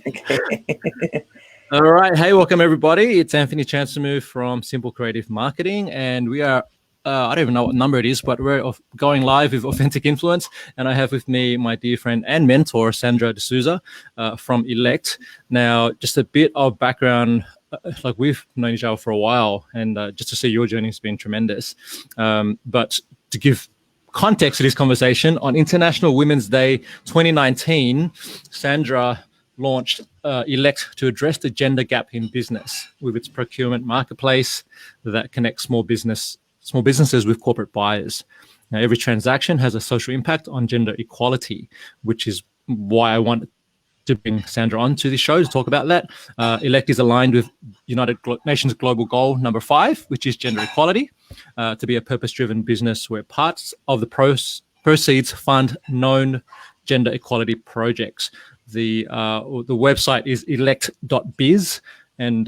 Okay. All right. Hey, welcome everybody. It's Anthony Chansamou from Simple Creative Marketing, and we are, I don't even know what number it is, but we're going live with Authentic Influence, and I have with me my dear friend and mentor, Sandra D'Souza from Ellect. Now, just a bit of background, like we've known each other for a while, and just to see your journey has been tremendous. But to give context to this conversation, on International Women's Day 2019, Sandra launched Ellect to address the gender gap in business with its procurement marketplace that connects small businesses with corporate buyers. Now, every transaction has a social impact on gender equality, which is why I want to bring Sandra on to the show to talk about that. Ellect is aligned with United Nations Global Goal number 5, which is gender equality, to be a purpose-driven business where parts of the proceeds fund known gender equality projects. The website is ellect.biz, and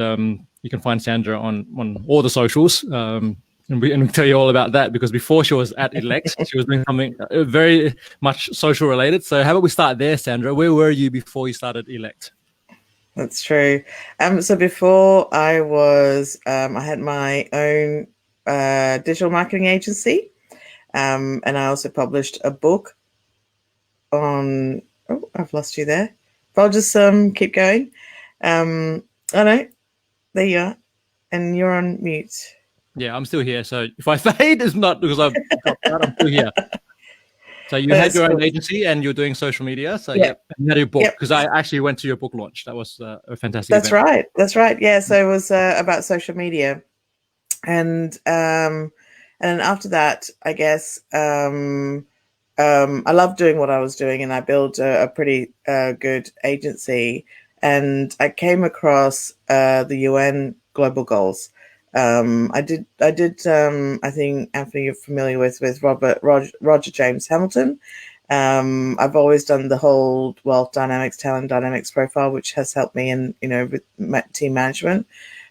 you can find Sandra on all the socials. And we can tell you all about that, because before she was at Ellect, she was doing something very much social related. So how about we start there, Sandra? Where were you before you started Ellect? That's true. So before I was, I had my own digital marketing agency, and I also published a book on. Oh, I've lost you there. But I'll just keep going. Oh no, there you are, and you're on mute. Yeah, I'm still here. So if I fade, it's not because I've got that. I'm still here. So you had your own agency and you're doing social media. So yeah, you had your book, because I actually went to your book launch. That was a fantastic event. Right. That's right. Yeah. So it was about social media, and then after that, I guess I loved doing what I was doing, and I built a pretty good agency. And I came across the UN Global Goals. I did. I think, Anthony, you're familiar with Roger James Hamilton. I've always done the whole wealth dynamics, talent dynamics profile, which has helped me in, with team management.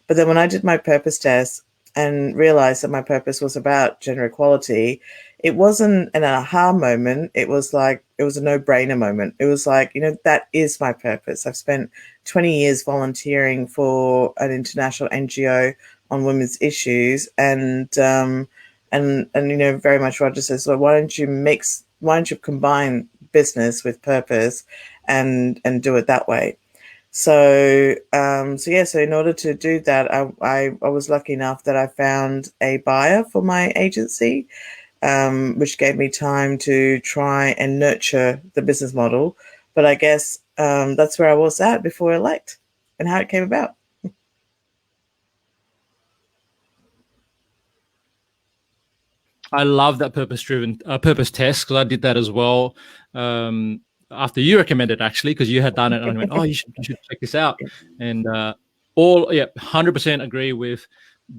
But then when I did my purpose test and realized that my purpose was about gender equality, it wasn't an aha moment. It was like, it was a no-brainer moment. It was like, that is my purpose. I've spent 20 years volunteering for an international NGO on women's issues, and very much Roger says, well, why don't you combine business with purpose and do it that way? So in order to do that, I was lucky enough that I found a buyer for my agency, which gave me time to try and nurture the business model. But I guess that's where I was at before Ellect and how it came about. I love that purpose-driven purpose test, because I did that as well after you recommended, actually, because you had done it, and I went, oh, you should check this out. And 100% agree with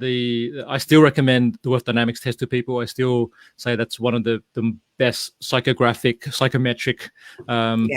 I still recommend the Wealth Dynamics test to people. I still say that's one of the best psychometric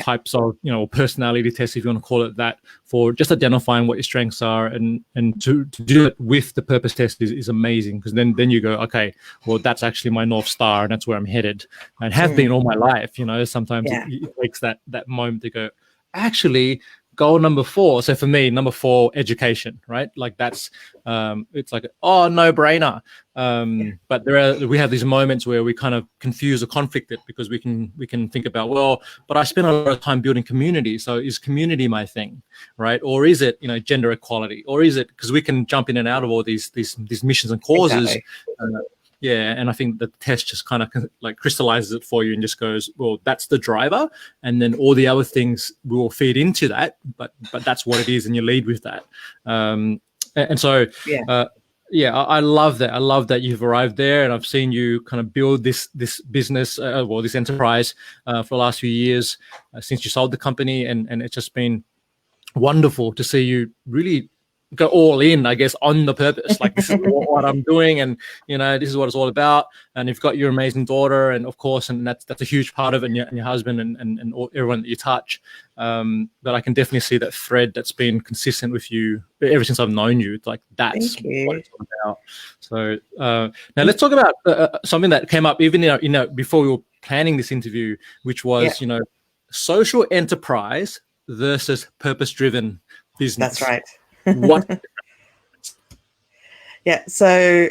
types of, personality tests, if you want to call it that, for just identifying what your strengths are, and to do it with the purpose test is amazing, because then you go, okay, well, that's actually my North Star, and that's where I'm headed, and have been all my life. Sometimes it takes that moment to go, actually, goal number 4. So for me, number 4, education, right? Like that's, it's like, oh, no brainer. But we have these moments where we kind of confuse or conflict it, because we can think about, well, but I spend a lot of time building community. So is community my thing, right? Or is it, gender equality? Or is it, because we can jump in and out of all these missions and causes. Exactly. And I think the test just kind of like crystallizes it for you and just goes, well, that's the driver, and then all the other things will feed into that, but that's what it is, and you lead with that. I love that. I love that you've arrived there, and I've seen you kind of build this business, this enterprise for the last few years since you sold the company, and it's just been wonderful to see you really go all in, I guess, on the purpose. Like, this is what I'm doing, and this is what it's all about. And you've got your amazing daughter, and of course, and that's a huge part of it, and your husband and everyone that you touch. But I can definitely see that thread that's been consistent with you ever since I've known you. It's like, that's what it's all about. So now let's talk about something that came up even before we were planning this interview, which was social enterprise versus purpose-driven business. That's right. What? Yeah. So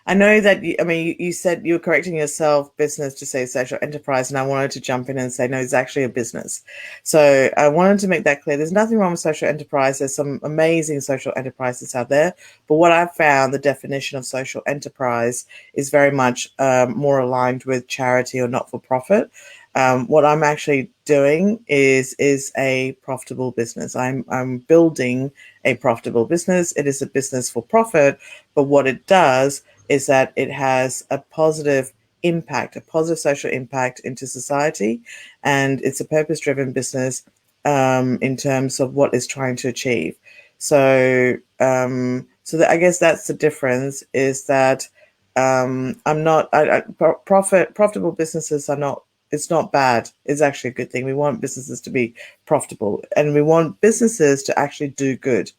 I know that you said you were correcting yourself, business to say social enterprise, and I wanted to jump in and say no, it's actually a business. So I wanted to make that clear. There's nothing wrong with social enterprise. There's some amazing social enterprises out there, but what I've found, the definition of social enterprise is very much more aligned with charity or not-for-profit. What I'm actually doing is a profitable business. I'm building a profitable business. It is a business for profit, but what it does is that it has a positive impact, a positive social impact into society, and it's a purpose-driven business in terms of what it's trying to achieve. So, I guess that's the difference. Is that I'm not profitable businesses are not. It's not bad. It's actually a good thing. We want businesses to be profitable, and we want businesses to actually do good.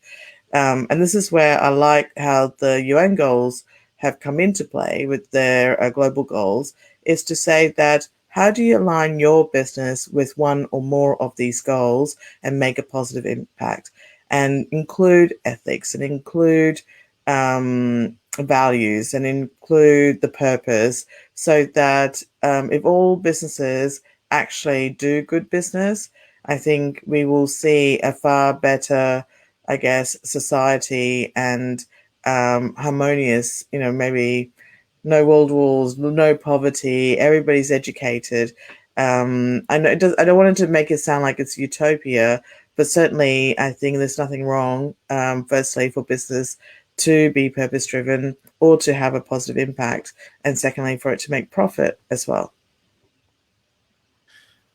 And this is where I like how the UN goals have come into play with their global goals, is to say that how do you align your business with one or more of these goals and make a positive impact, and include ethics, and include values, and include the purpose, so that if all businesses actually do good business, I think we will see a far better, I guess, society, and harmonious, maybe no world wars, no poverty, everybody's educated. I know I don't want it to make it sound like it's utopia, but certainly I think there's nothing wrong, firstly, for business to be purpose driven or to have a positive impact, and secondly, for it to make profit as well.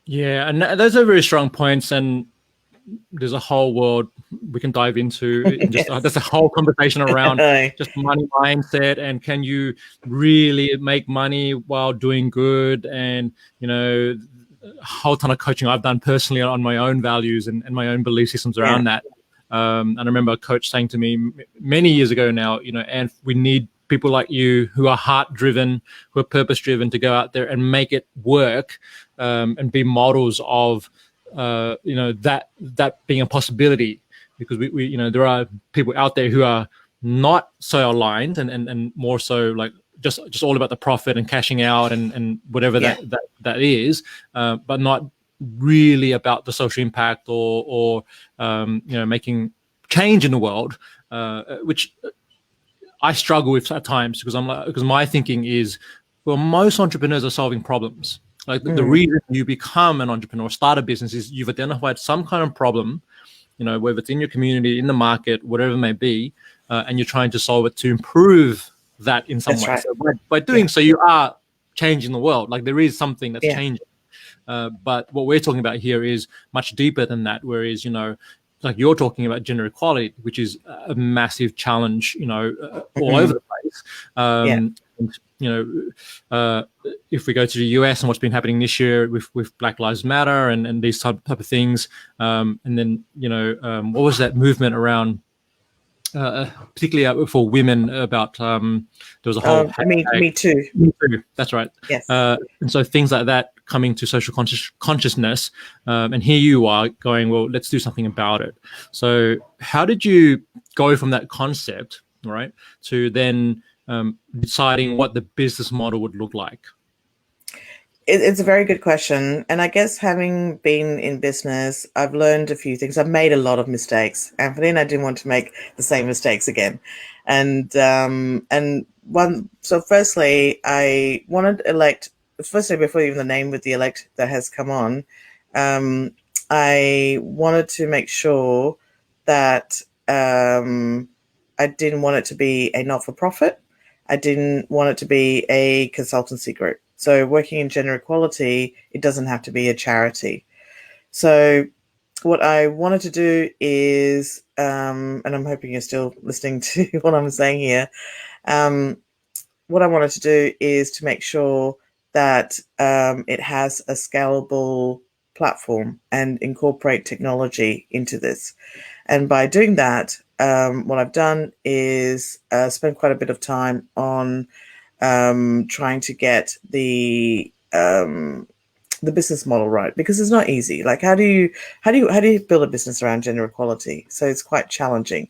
Yeah, and those are very strong points, and there's a whole world we can dive into. And just Yes. there's a whole conversation around just money mindset, and can you really make money while doing good, and a whole ton of coaching I've done personally on my own values and my own belief systems around that. And I remember a coach saying to me many years ago now, and we need people like you who are heart driven, who are purpose driven, to go out there and make it work, and be models of that being a possibility, because we there are people out there who are not so aligned, and more so like just all about the profit and cashing out and whatever that is, but not really about the social impact or making change in the world, which I struggle with at times, because my thinking is, well, most entrepreneurs are solving problems. Like the reason you become an entrepreneur, start a business, is you've identified some kind of problem, whether it's in your community, in the market, whatever it may be, and you're trying to solve it to improve that in some way. Right. So by doing so, you are changing the world. Like there is something that's changing. But what we're talking about here is much deeper than that. Whereas, like you're talking about gender equality, which is a massive challenge, all over the place. And, if we go to the US and what's been happening this year with Black Lives Matter and these type of things, and then, what was that movement around, particularly for women, about there was a whole Me Too. Me Too, that's right. Yes. And so things like that coming to social consciousness, and here you are going, well, let's do something about it. So how did you go from that concept, right, to then deciding what the business model would look like? It's a very good question. And I guess, having been in business, I've learned a few things. I've made a lot of mistakes, Anthony, and I didn't want to make the same mistakes again. And so firstly, I wanted Ellect, before even the name with the Ellect that has come on, I wanted to make sure that I didn't want it to be a not-for-profit. I didn't want it to be a consultancy group. So working in gender equality, it doesn't have to be a charity. So what I wanted to do is, and I'm hoping you're still listening to what I'm saying here, what I wanted to do is to make sure that it has a scalable platform and incorporate technology into this. And by doing that, what I've done is spend quite a bit of time on trying to get the the business model right, because it's not easy. Like, how do you build a business around gender equality? So it's quite challenging.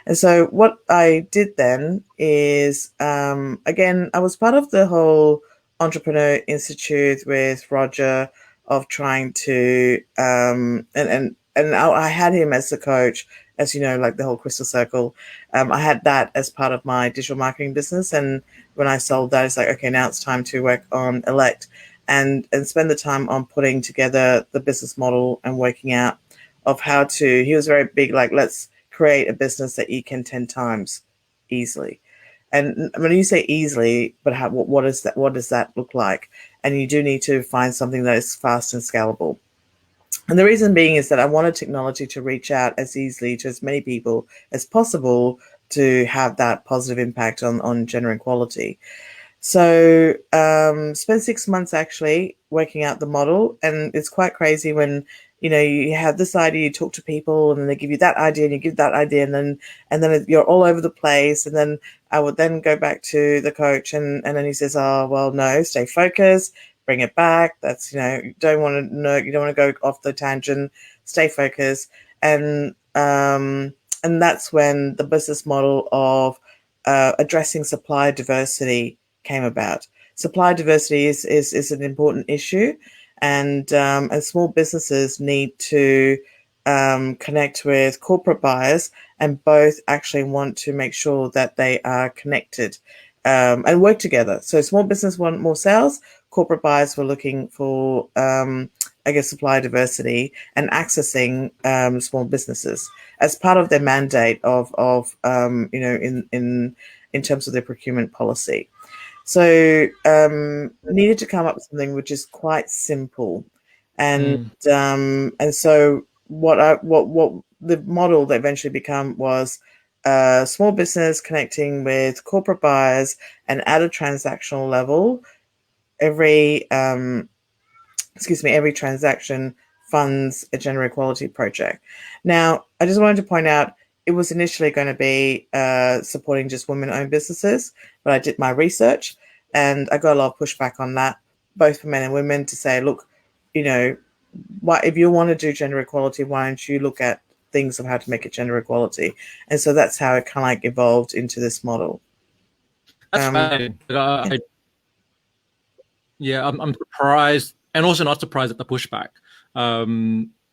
And so what I did then is, again, I was part of the whole Entrepreneur Institute with Roger of trying to, and I had him as the coach, as you know, like the whole Crystal Circle. I had that as part of my digital marketing business. And when I sold that, it's like, okay, now it's time to work on Ellect and spend the time on putting together the business model and working out of how to, he was very big, like, let's create a business that you can 10 times easily. And when you say easily, but what is that? What does that look like? And you do need to find something that is fast and scalable. And the reason being is that I wanted technology to reach out as easily to as many people as possible to have that positive impact on gender equality. So spent 6 months actually working out the model, and it's quite crazy when you have this idea, you talk to people, and then they give you that idea, and you give that idea, and then you're all over the place. And then I would then go back to the coach, and then he says, "Oh well, no, stay focused, bring it back. That's you don't want to go off the tangent, stay focused." And that's when the business model of addressing supply diversity came about. Supply diversity is an important issue, and small businesses need to connect with corporate buyers, and both actually want to make sure that they are connected and work together. So small business want more sales, corporate buyers were looking for supply diversity and accessing small businesses as part of their mandate of in terms of their procurement policy. So needed to come up with something which is quite simple, and so what the model that eventually became was small business connecting with corporate buyers, and at a transactional level, every transaction funds a gender equality project. Now, I just wanted to point out, it was initially going to be supporting just women-owned businesses, but I did my research and I got a lot of pushback on that, both for men and women, to say, look, if you want to do gender equality, why don't you look at things of how to make it gender equality? And so that's how it kind of like evolved into this model. That's fascinating. I'm surprised, and also not surprised at the pushback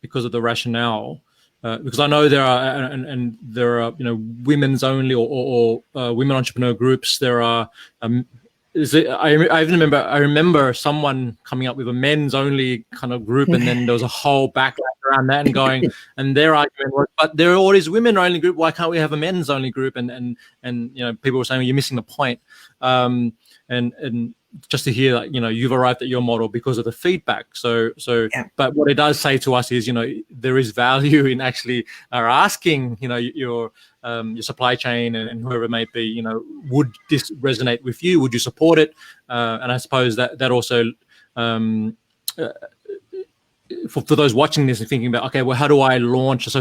because of the rationale. Because I know there are, and there are, women's only or women entrepreneur groups. There are. I remember someone coming up with a men's only kind of group, and then there was a whole backlash around that, and going, and their argument was, but there are all these women only group. Why can't we have a men's only group? And people were saying, well, you're missing the point. And just to hear that, you've arrived at your model because of the feedback. But what it does say to us is, there is value in actually asking, your supply chain and whoever it may be, would this resonate with you? Would you support it? And I suppose that also, for those watching this and thinking about, okay, well, how do I launch a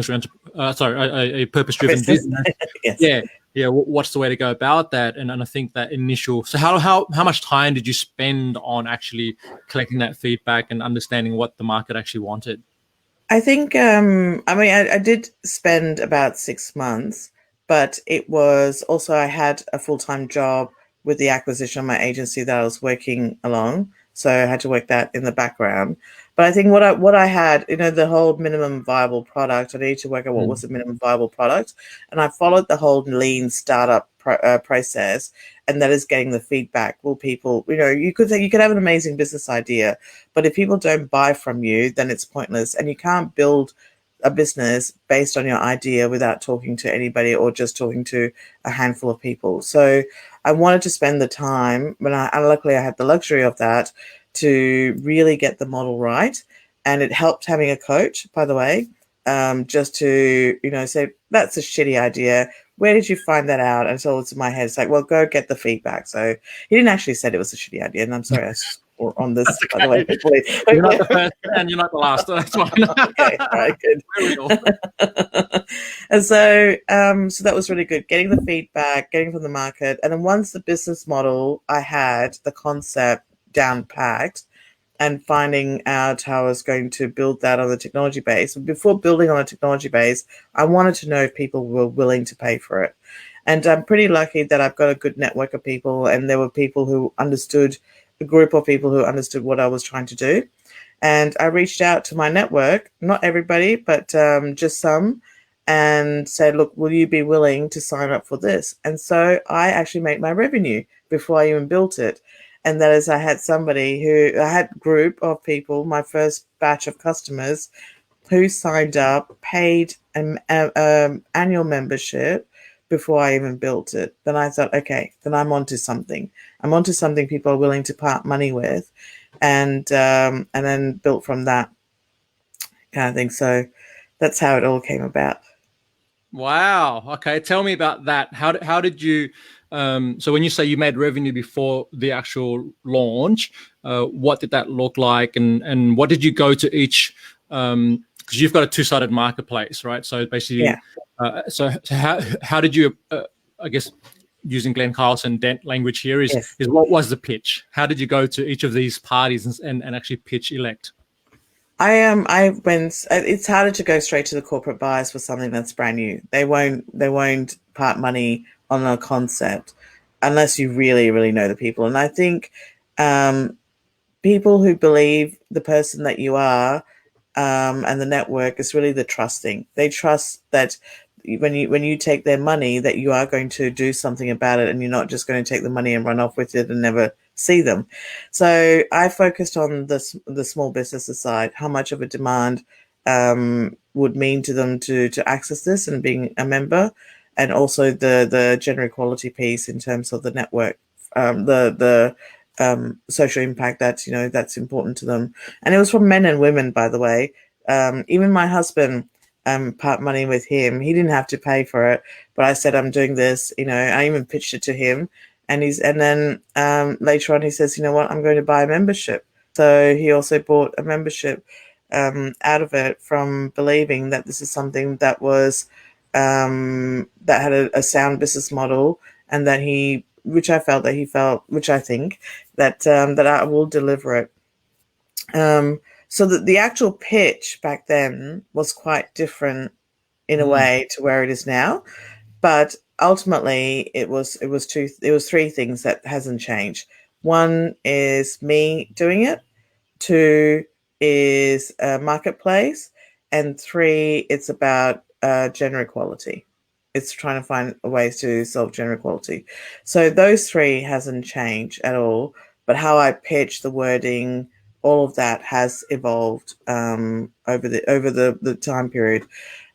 purpose-driven business? Yes. Yeah. What's the way to go about that? And I think that initial. So how much time did you spend on actually collecting that feedback and understanding what the market actually wanted? I think I did spend about 6 months, but it was also, I had a full-time job with the acquisition of my agency that I was working along, so I had to work that in the background. But I think what I had, the whole minimum viable product, I needed to work out what was the minimum viable product. And I followed the whole lean startup process, and that is getting the feedback. Will people, you could have an amazing business idea, but if people don't buy from you, then it's pointless. And you can't build a business based on your idea without talking to anybody or just talking to a handful of people. So I wanted to spend the time, and luckily I had the luxury of that, to really get the model right. And it helped having a coach, by the way, just to, say, that's a shitty idea. Where did you find that out? And so it's in my head. It's like, well, go get the feedback. So he didn't actually say it was a shitty idea. And I'm sorry, I swore on this, okay. By the way. You're not the first and you're not the last. So that's fine. Okay, all right, good. And so that was really good, getting the feedback, getting from the market. And then once the business model, I had the concept down packed, and finding out how I was going to build that on the technology base. Before building on a technology base, I wanted to know if people were willing to pay for it. And I'm pretty lucky that I've got a good network of people, and there were people who understood, a group of people who understood what I was trying to do. And I reached out to my network, not everybody, but just some, and said, look, will you be willing to sign up for this? And so I actually made my revenue before I even built it. And that is, I had a group of people, my first batch of customers who signed up, paid an annual membership before I even built it. Then I thought, okay, then I'm onto something. I'm onto something people are willing to part money with, and then built from that kind of thing. So that's how it all came about. Wow. Okay. Tell me about that. How did you? So when you say you made revenue before the actual launch, what did that look like, and what did you go to each? Because you've got a two-sided marketplace, right? So basically, Yeah. so how did you? I guess using Glenn Carlson dent language here is Yes. what was the pitch? How did you go to each of these parties and actually pitch Ellect? I went. It's harder to go straight to the corporate buyers for something that's brand new. They won't part money on a concept unless you really, really know the people. And I think people who believe the person that you are, and the network is really the trusting. They trust that when you take their money, that you are going to do something about it, and you're not just going to take the money and run off with it and never see them. So I focused on the small businesses side, how much of a demand would mean to them to access this and being a member, and also the gender equality piece in terms of the network, the social impact that that's important to them. And it was from men and women, by the way. Even my husband, part money with him. He didn't have to pay for it, but I said, I'm doing this. I even pitched it to him, and then later on he says, you know what, I'm going to buy a membership. So he also bought a membership out of it, from believing that this is something that was that had a sound business model, and that which I think that I will deliver it. So that the actual pitch back then was quite different in a way to where it is now, but ultimately it was three things that hasn't changed. One is me doing it, two is a marketplace, and three, it's about gender equality. It's trying to find ways to solve gender equality. So those three hasn't changed at all, but how I pitch, the wording, all of that has evolved over the time period.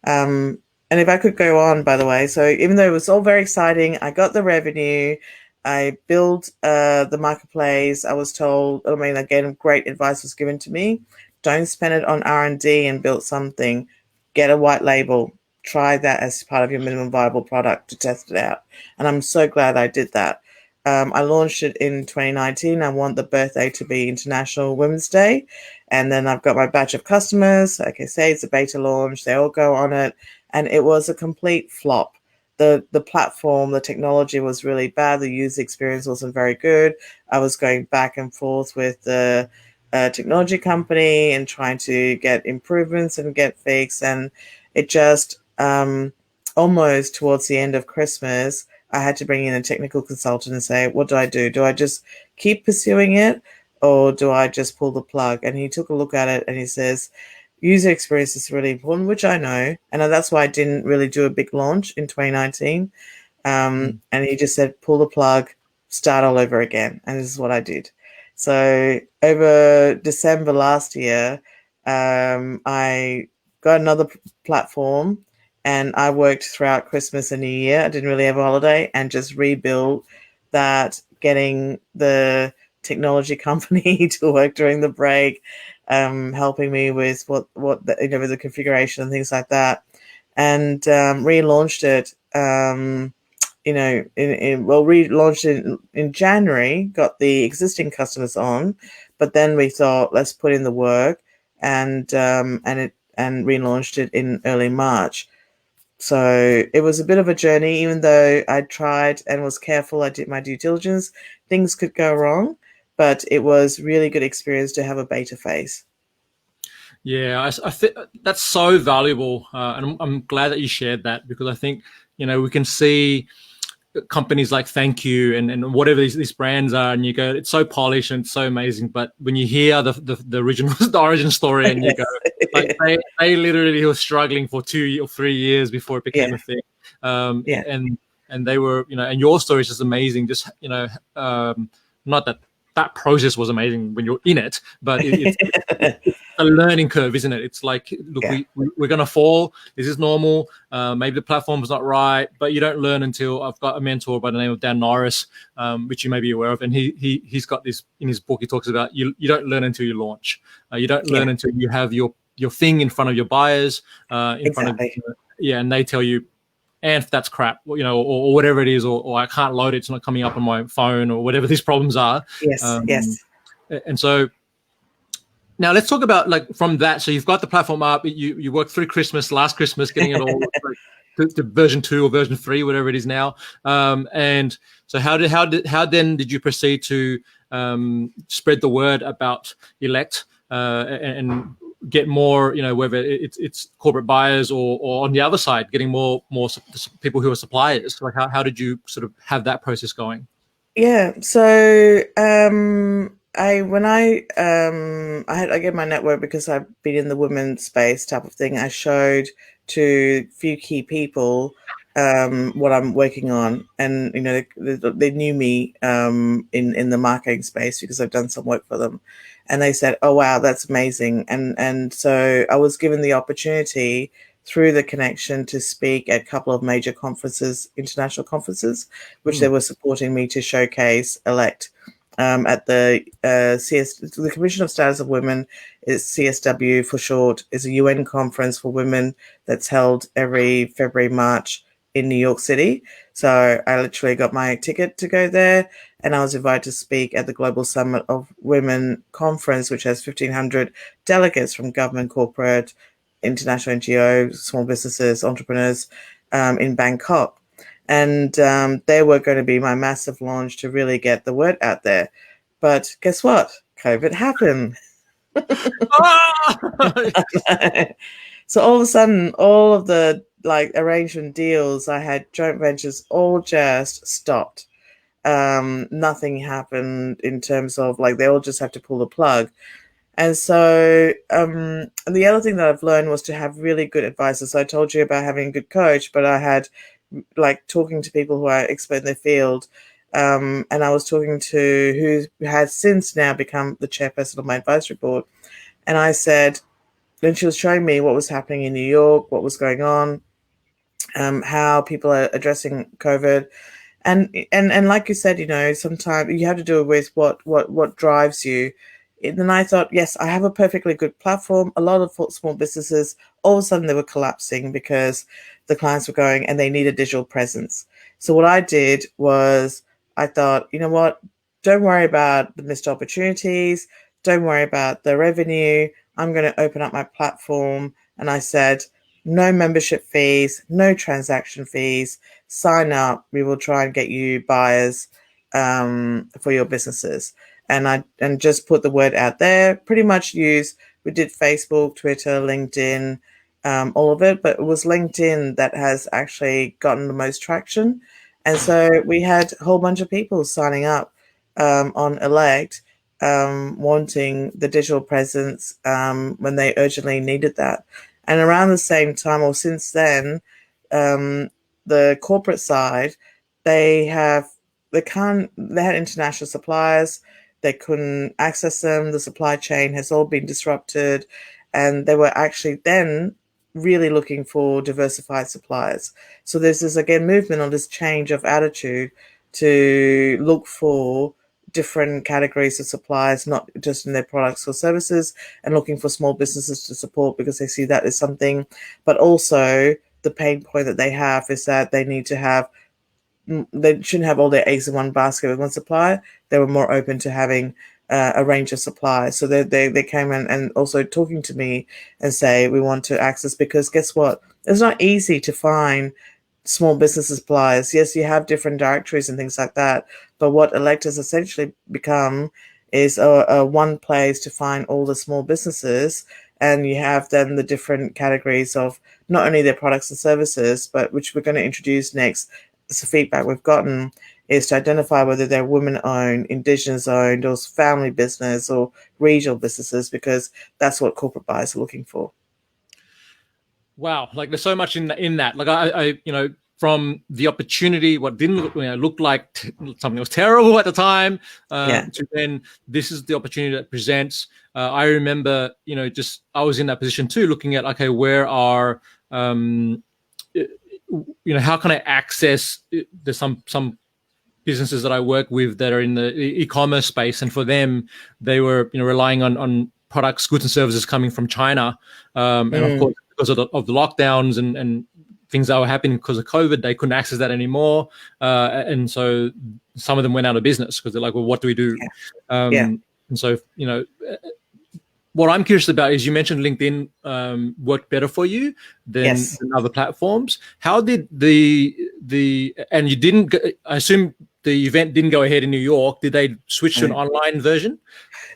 And if I could go on, by the way, so even though it was all very exciting, I got the revenue, I built the marketplace. I was told, again, great advice was given to me. Don't spend it on R&D and build something. Get a white label. Try that as part of your minimum viable product to test it out. And I'm so glad I did that. I launched it in 2019. I want the birthday to be International Women's Day. And then I've got my batch of customers. Like I say, it's a beta launch. They all go on it. And it was a complete flop. The platform, the technology was really bad. The user experience wasn't very good. I was going back and forth with the technology company and trying to get improvements and get fixed. And it just almost towards the end of Christmas, I had to bring in a technical consultant and say, what do I do? Do I just keep pursuing it, or do I just pull the plug? And he took a look at it and he says, user experience is really important, which I know. And that's why I didn't really do a big launch in 2019. And he just said, pull the plug, start all over again. And this is what I did. So over December last year, I got another platform, and I worked throughout Christmas and New Year. I didn't really have a holiday, and just rebuilt that, getting the technology company to work during the break, helping me with with the configuration and things like that, and relaunched it. Relaunched it in January, got the existing customers on, but then we thought, let's put in the work, and relaunched it in early March. So it was a bit of a journey. Even though I tried and was careful, I did my due diligence, things could go wrong. but it was really good experience to have a beta phase. Yeah, I think that's so valuable, and I'm glad that you shared that, because I think we can see companies like Thank You and whatever these brands are, and you go, it's so polished and it's so amazing, but when you hear the original the origin story, and you go, like, they literally were struggling for 2 or 3 years before it became a thing. And they were, and your story is just amazing. Just not that process was amazing when you're in it, but it's a learning curve, isn't it? It's like, look, we're going to fall. This is normal. Maybe the platform's not right, but you don't learn until. I've got a mentor by the name of Dan Norris, which you may be aware of, and he's got this in his book. He talks about you don't learn until you launch. You don't learn until you have your thing in front of your buyers, in front of and they tell you, and if that's crap, or whatever it is, or I can't load it, it's not coming up on my phone, or whatever these problems are. Yes. And so now let's talk about, like, from that. So you've got the platform up, you worked through last Christmas, getting it all to version 2 or version 3, whatever it is now. And so how then did you proceed to spread the word about Ellect and get more, whether it's corporate buyers or on the other side, getting more people who are suppliers? Like, how did you sort of have that process going? Yeah. So I gave my network, because I've been in the women's space type of thing. I showed to a few key people what I'm working on, and they knew me in the marketing space because I've done some work for them, and they said, "Oh wow, that's amazing!" And so I was given the opportunity through the connection to speak at a couple of major conferences, international conferences, which they were supporting me to showcase Ellect. At the the Commission of Status of Women, is CSW for short, is a UN conference for women that's held every February, March in New York City. So I literally got my ticket to go there, and I was invited to speak at the Global Summit of Women conference, which has 1,500 delegates from government, corporate, international NGO, small businesses, entrepreneurs in Bangkok. And they were going to be my massive launch to really get the word out there. But guess what? COVID happened. So all of a sudden, all of the arrangement deals I had, joint ventures, all just stopped. Nothing happened in terms of they all just have to pull the plug. And so the other thing that I've learned was to have really good advisors. So I told you about having a good coach, but I had talking to people who are expert in their field. And I was talking to who has since now become the chairperson of my advisory board. And I said, then she was showing me what was happening in New York, what was going on, how people are addressing COVID. And like you said, sometimes you have to do it with what drives you. And then I thought, yes, I have a perfectly good platform. A lot of small businesses, all of a sudden they were collapsing because the clients were going and they need a digital presence. So what I did was I thought, you know what, don't worry about the missed opportunities. Don't worry about the revenue. I'm going to open up my platform. And I said, no membership fees, no transaction fees. Sign up. We will try and get you buyers for your businesses. And just put the word out there. Pretty much we did Facebook, Twitter, LinkedIn, all of it, but it was LinkedIn that has actually gotten the most traction. And so we had a whole bunch of people signing up on Ellect, wanting the digital presence when they urgently needed that. And around the same time, or since then, the corporate side, they had international suppliers. They couldn't access them. The supply chain has all been disrupted. And they were actually then really looking for diversified suppliers. So there's this, again, movement on this change of attitude to look for different categories of suppliers, not just in their products or services, and looking for small businesses to support because they see that as something. But also the pain point that they have is that they shouldn't have all their eggs in one basket with one supplier. They were more open to having a range of suppliers. So they came in and also talking to me and say, we want to access, because guess what? It's not easy to find small business suppliers. Yes, you have different directories and things like that. But what Ellect has essentially become is a one place to find all the small businesses, and you have then the different categories of not only their products and services, but which we're going to introduce next. So feedback we've gotten is to identify whether they're women-owned, Indigenous-owned, or family business or regional businesses, because that's what corporate buyers are looking for. Wow, like there's so much in that. Like I from the opportunity, what didn't look like something that was terrible at the time, to then this is the opportunity that presents. I remember, just I was in that position too, looking at, okay, where are, how can I access? There's some businesses that I work with that are in the e-commerce space, and for them, they were relying on products, goods, and services coming from China, and of course, because of the lockdowns and things that were happening because of COVID, they couldn't access that anymore. And so some of them went out of business because they're like, well, what do we do? And so, what I'm curious about is you mentioned LinkedIn worked better for you than other platforms. How did and you didn't, I assume the event didn't go ahead in New York. Did they switch to an online version?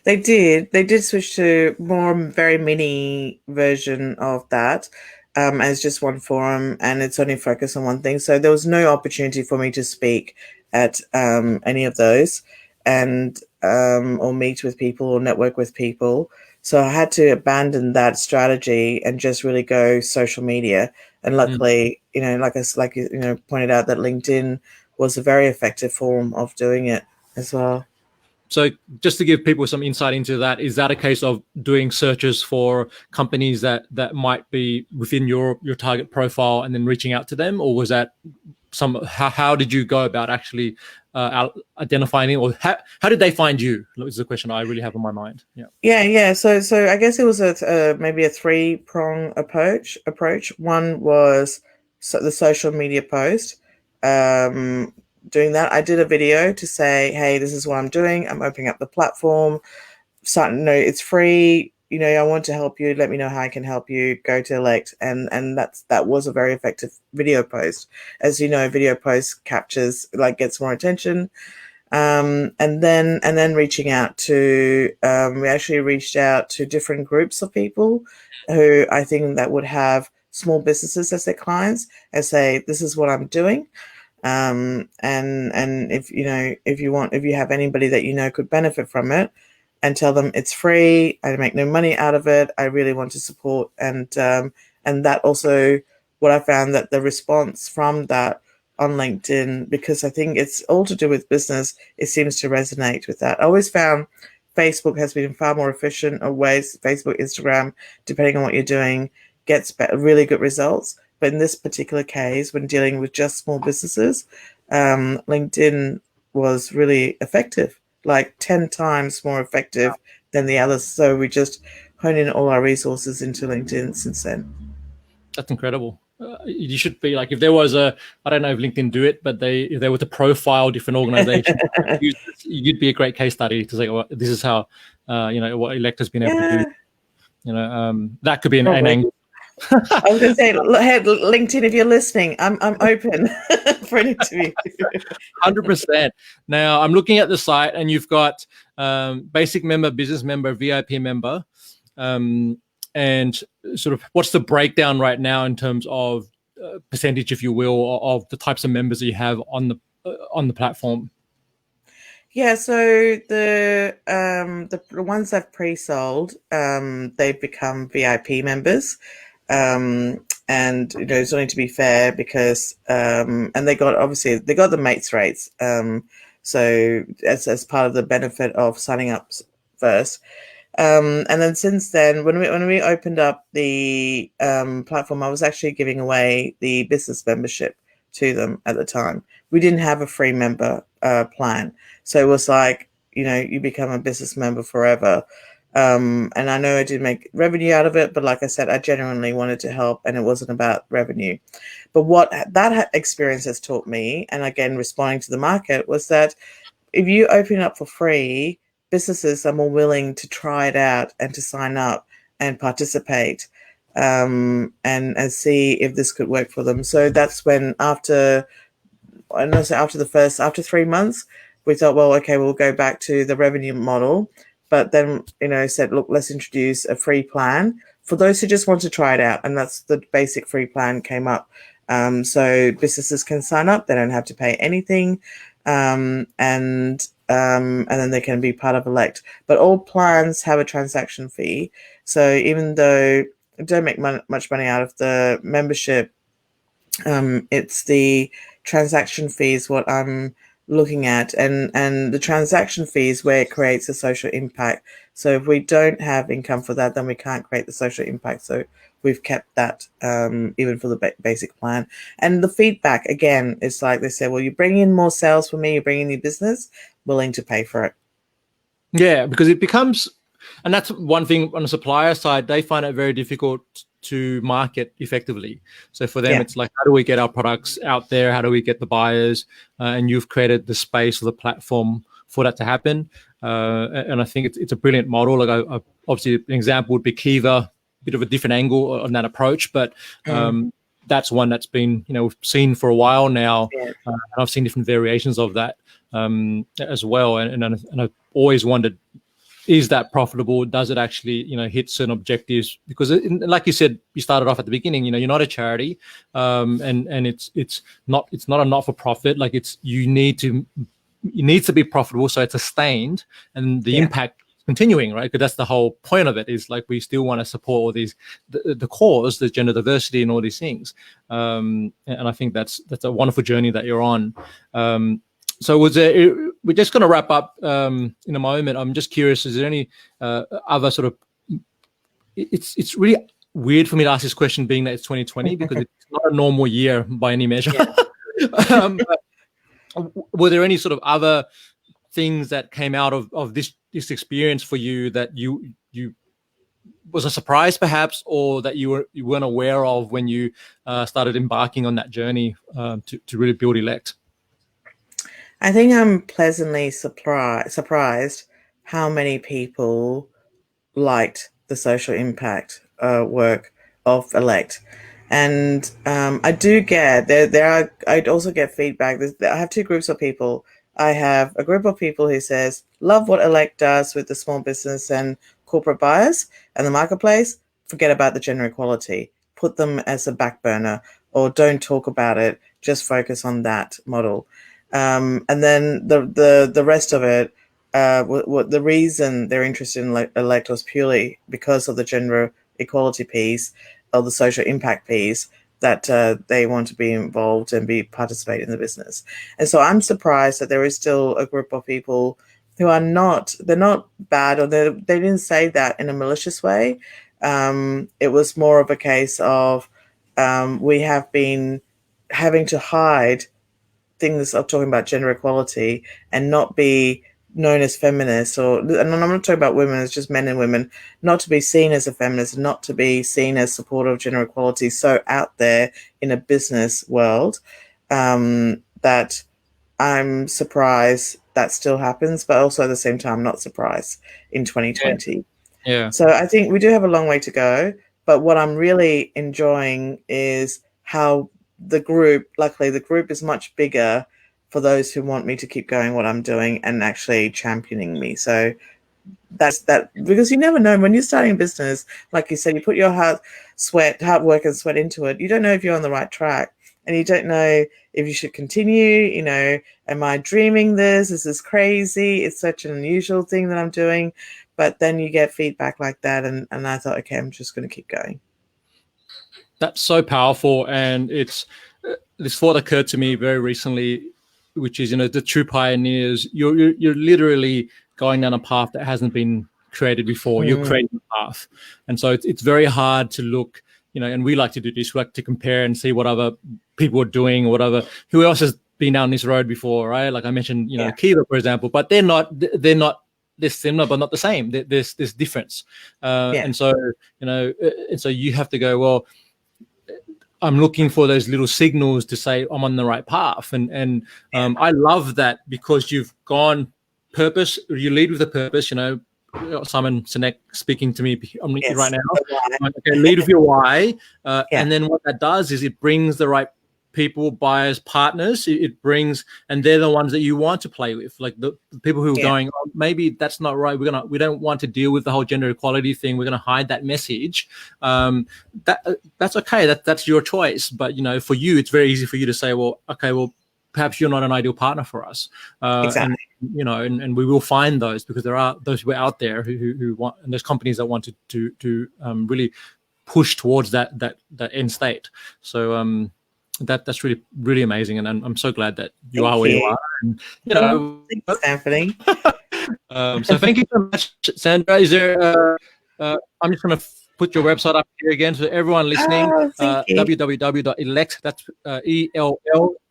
They did switch to very mini version of that, as just one forum, and it's only focused on one thing. So there was no opportunity for me to speak at any of those, and or meet with people or network with people. So I had to abandon that strategy and just really go social media. And luckily, like you pointed out, that LinkedIn was a very effective form of doing it as well. So just to give people some insight into that, is that a case of doing searches for companies that might be within your target profile and then reaching out to them? Or was that how did you go about actually identifying it? Or how did they find you? Is the question I really have in my mind. Yeah. So I guess it was maybe a 3-prong approach. One was the social media post. Doing that, I did a video to say, hey, this is what I'm doing. I'm opening up the platform. It's free. I want to help you. Let me know how I can help you. Go to Ellect. And that was a very effective video post. As you know, video post gets more attention. And then reaching out to, we actually reached out to different groups of people who I think that would have small businesses as their clients and say, this is what I'm doing. And if you have anybody that could benefit from it, and tell them it's free, I make no money out of it, I really want to support. And that also, what I found, that the response from that on LinkedIn, because I think it's all to do with business, it seems to resonate with that. I always found Facebook has been far more efficient of ways. Facebook, Instagram, depending on what you're doing, gets really good results. But in this particular case, when dealing with just small businesses, LinkedIn was really effective, like 10 times more effective than the others. So we just honed in all our resources into LinkedIn since then. That's incredible. You should be like, if there was I don't know if LinkedIn do it, but if they were to profile different organizations, you'd be a great case study to say, well, this is how, what Ellect has been able to do. That could be an angle. I was going to say, hey, LinkedIn, if you're listening, I'm open for an interview. 100%. Now, I'm looking at the site, and you've got basic member, business member, VIP member, and sort of what's the breakdown right now in terms of percentage, if you will, of the types of members that you have on the platform? Yeah, so the ones I've pre-sold, they've become VIP members. And it's only to be fair because and they got the mates rates, so as part of the benefit of signing up first, and then since then, when we opened up the platform, I was actually giving away the business membership to them at the time. We didn't have a free member plan, so it was like, you become a business member forever. And I know I did make revenue out of it, but like I said, I genuinely wanted to help, and it wasn't about revenue. But what that experience has taught me, and again, responding to the market, was that if you open it up for free, businesses are more willing to try it out and to sign up and participate, and see if this could work for them. So that's when after 3 months, we thought, well, okay, we'll go back to the revenue model, but then, said, look, let's introduce a free plan for those who just want to try it out. And that's the basic free plan came up. So businesses can sign up, they don't have to pay anything. And then they can be part of Ellect. But all plans have a transaction fee. So even though I don't make much money out of the membership, it's the transaction fees what I'm looking at, and the transaction fees where it creates a social impact. So if we don't have income for that, then we can't create the social impact. So we've kept that even for the basic plan. And the feedback, again, is like they said, well, you bring in more sales for me, you bring in your business, willing to pay for it. Yeah, because it becomes, and that's one thing on the supplier side, they find it very difficult to market effectively. So for them, it's like, how do we get our products out there? How do we get the buyers? And you've created the space or the platform for that to happen. And I think it's a brilliant model. Like obviously an example would be Kiva, a bit of a different angle on that approach, but that's one that's been, we've seen for a while now. And I've seen different variations of that as well. And I've always wondered, is that profitable? Does it actually, hit certain objectives? Because like you said, you started off at the beginning, you're not a charity, and it's not a not-for-profit. Like you need to be profitable, so it's sustained, and the impact continuing, right? Because that's the whole point of it, is like we still want to support all these, the cause, the gender diversity and all these things. And I think that's a wonderful journey that you're on. So we're just going to wrap up in a moment. I'm just curious, is there any other sort of, it's really weird for me to ask this question being that it's 2020 because it's not a normal year by any measure. Were there any sort of other things that came out of this experience for you that you was a surprise perhaps, or that you weren't aware of when you started embarking on that journey to really build Ellect? I think I'm pleasantly surprised how many people liked the social impact work of Ellect. And I do get I'd also get feedback. I have two groups of people. I have a group of people who says, love what Ellect does with the small business and corporate buyers and the marketplace. Forget about the gender equality. Put them as a back burner, or don't talk about it. Just focus on that model. And then the rest of it, the reason they're interested in Ellect was purely because of the gender equality piece or the social impact piece, that they want to be involved and participate in the business. And so I'm surprised that there is still a group of people who they're not bad, or they didn't say that in a malicious way. It was more of a case of we have been having to hide things of talking about gender equality and not be known as feminists, and I'm not talking about women, it's just men and women, not to be seen as a feminist, not to be seen as supportive of gender equality so out there in a business world, that I'm surprised that still happens, but also at the same time not surprised in 2020. So I think we do have a long way to go, but what I'm really enjoying is how luckily the group is much bigger for those who want me to keep going what I'm doing and actually championing me. So that's that, because you never know when you're starting a business, like you said, you put your hard work and sweat into it. You don't know if you're on the right track, and you don't know if you should continue, am I dreaming this? This is crazy. It's such an unusual thing that I'm doing. But then you get feedback like that. And I thought, okay, I'm just going to keep going. That's so powerful, and this thought occurred to me very recently, which is, the true pioneers. You're literally going down a path that hasn't been created before. You're creating a path, and so it's very hard to look, and we like to do this. We like to compare and see what other people are doing, or whatever. Who else has been down this road before, right? Like I mentioned, Kiva, for example, but they're not. They're similar, but not the same. There's this difference, and so and so you have to go, well, I'm looking for those little signals to say I'm on the right path. And I love that, because you've gone purpose, you lead with a purpose, Simon Sinek speaking to me right now. Okay, lead with your why. And then what that does is it brings the right people, buyers, partners it brings, and they're the ones that you want to play with, like the people who are going, oh, maybe that's not right, we don't want to deal with the whole gender equality thing, we're going to hide that message. That's okay, that's your choice. But for you, it's very easy for you to say, well, okay, well, perhaps you're not an ideal partner for us. Exactly. And we will find those, because there are those people out there who want, and there's companies that want to really push towards that end state. So that's really, really amazing, and I'm so glad that you are where you are. And, thanks, Anthony. So thank you so much, Sandra. Is there? I'm just going to put your website up here again, so everyone listening. www.ellect. That's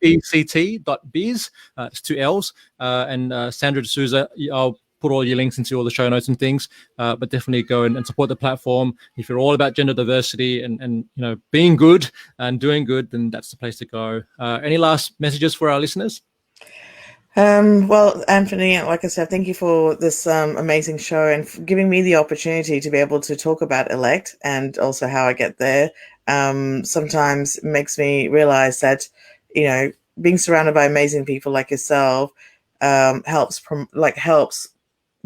ELLECT.biz. It's 2 L's. And Sandra D'Souza. I'll put all your links into all the show notes and things. But definitely go and support the platform. If you're all about gender diversity and being good and doing good, then that's the place to go. Any last messages for our listeners? Well, Anthony, like I said, thank you for this amazing show and for giving me the opportunity to be able to talk about Ellect and also how I get there. Sometimes makes me realize that, being surrounded by amazing people like yourself helps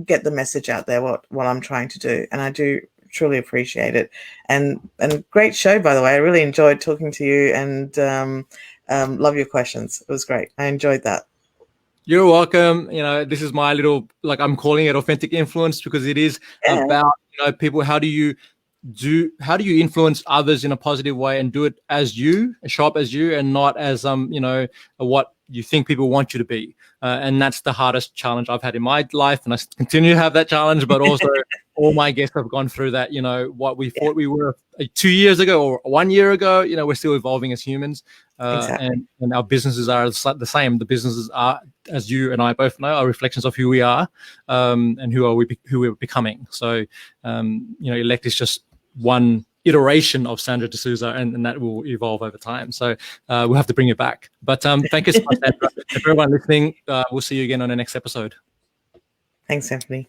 get the message out there, what I'm trying to do. And I do truly appreciate it. And great show, by the way. I really enjoyed talking to you and love your questions. It was great. I enjoyed that. You're welcome. This is my little, I'm calling it authentic influence, because it is about, people. How do you influence others in a positive way and do it as you, show up as you, and not as, what you think people want you to be. And that's the hardest challenge I've had in my life. And I continue to have that challenge, but also all my guests have gone through that. What we thought we were 2 years ago or 1 year ago, we're still evolving as humans. Exactly. And our businesses are the same. The businesses are, as you and I both know, are reflections of who we are, and who we're becoming. So, Ellect is just one iteration of Sandra D'Souza, and that will evolve over time. So we'll have to bring it back. But thank you so much, Sandra. For everyone listening, we'll see you again on the next episode. Thanks, Anthony.